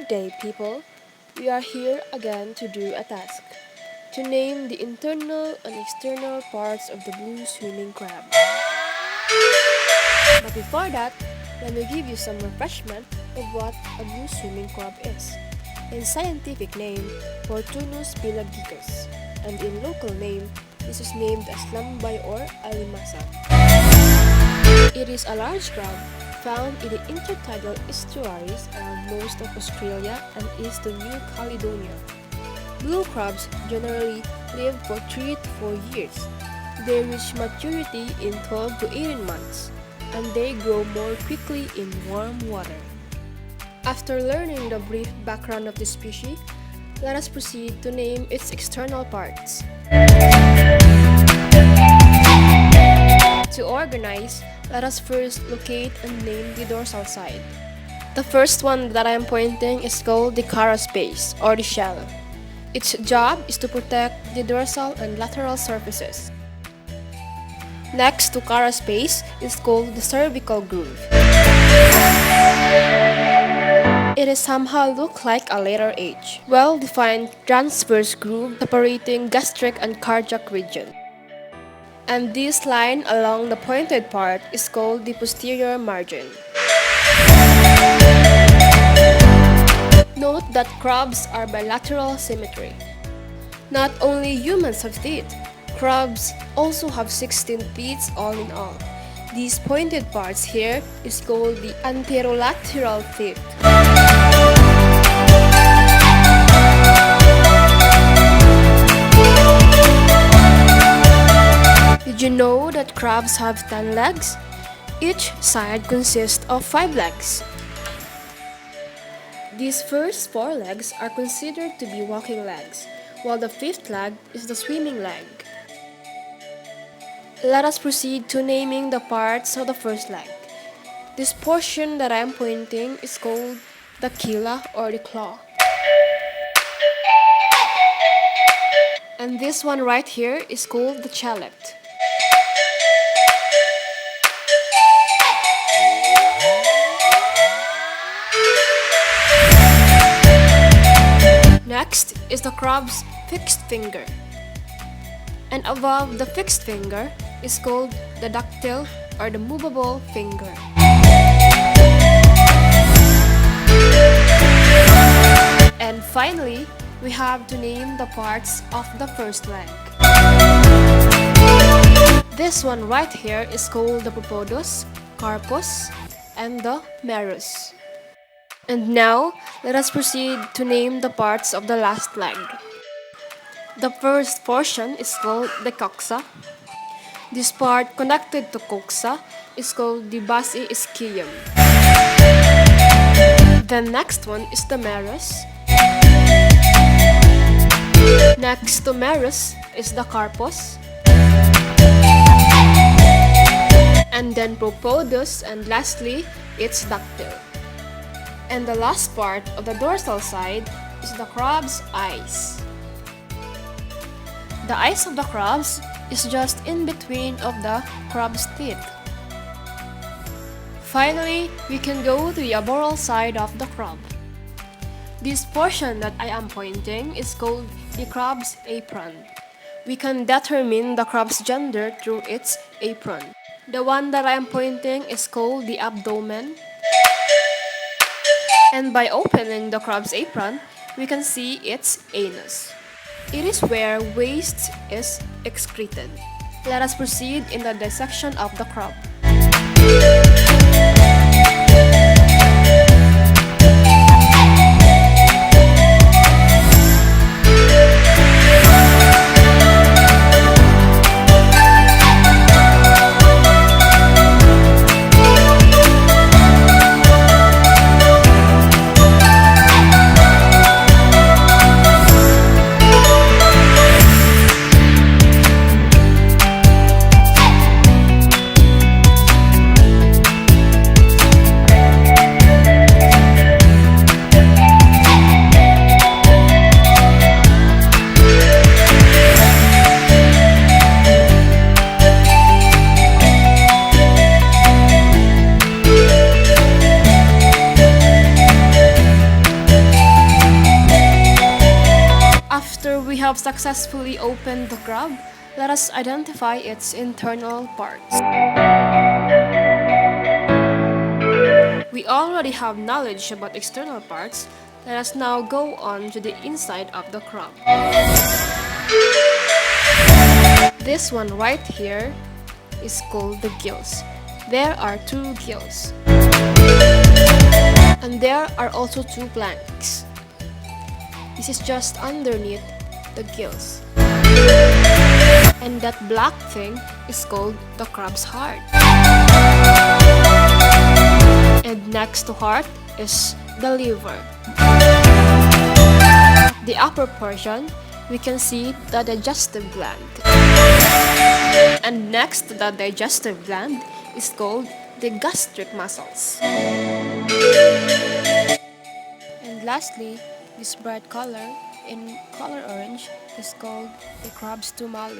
Good day, people. We are here again to do a task to name the internal and external parts of the blue swimming crab. But before that, let me give you some refreshment of what a blue swimming crab is. In scientific name, Portunus pelagicus, and in local name, this is named as lambay or alimasa. It is a large crab found in the intertidal estuaries around most of Australia and east to New Caledonia. Blue crabs generally live for 3 to 4 years. They reach maturity in 12 to 18 months, and they grow more quickly in warm water. After learning the brief background of this species, let us proceed to name its external parts. To organize, let us first locate and name the dorsal side. The first one that I am pointing is called the carapace or the shell. Its job is to protect the dorsal and lateral surfaces. Next to carapace is called the cervical groove. It is somehow look like a letter H, well-defined transverse groove separating gastric and cardiac region. And this line along the pointed part is called the posterior margin. Note that crabs are bilateral symmetry. Not only humans have teeth, crabs also have 16 teeth all in all. These pointed parts here is called the anterolateral teeth. Did you know that crabs have 10 legs? Each side consists of 5 legs. These first 4 legs are considered to be walking legs, while the 5th leg is the swimming leg. Let us proceed to naming the parts of the first leg. This portion that I am pointing is called the chela or the claw. And this one right here is called the chalet. Next is the crab's fixed finger. And above the fixed finger is called the dactyl or the movable finger. And finally, we have to name the parts of the first leg. This one right here is called the propodus, carpus, and the merus. And now, let us proceed to name the parts of the last leg. The first portion is called the coxa. This part connected to coxa is called the basi ischium. The next one is the merus. Next to merus is the carpus. And then propodus, and lastly, its dactyl. And the last part of the dorsal side is the crab's eyes. The eyes of the crabs is just in between of the crab's teeth. Finally, we can go to the aboral side of the crab. This portion that I am pointing is called the crab's apron. We can determine the crab's gender through its apron. The one that I am pointing is called the abdomen. And by opening the crab's apron, we can see its anus. It is where waste is excreted. Let us proceed in the dissection of the crab. have successfully opened the crab, let us identify its internal parts. We already have knowledge about external parts. Let us now go on to the inside of the crab. This one right here is called the gills. There are 2 gills. And there are also 2 planks. This is just underneath the gills. And that black thing is called the crab's heart. And next to heart is the liver. The upper portion, we can see the digestive gland. And next to the digestive gland is called the gastric muscles. And lastly, this bright color in color orange is called the crab's stomach.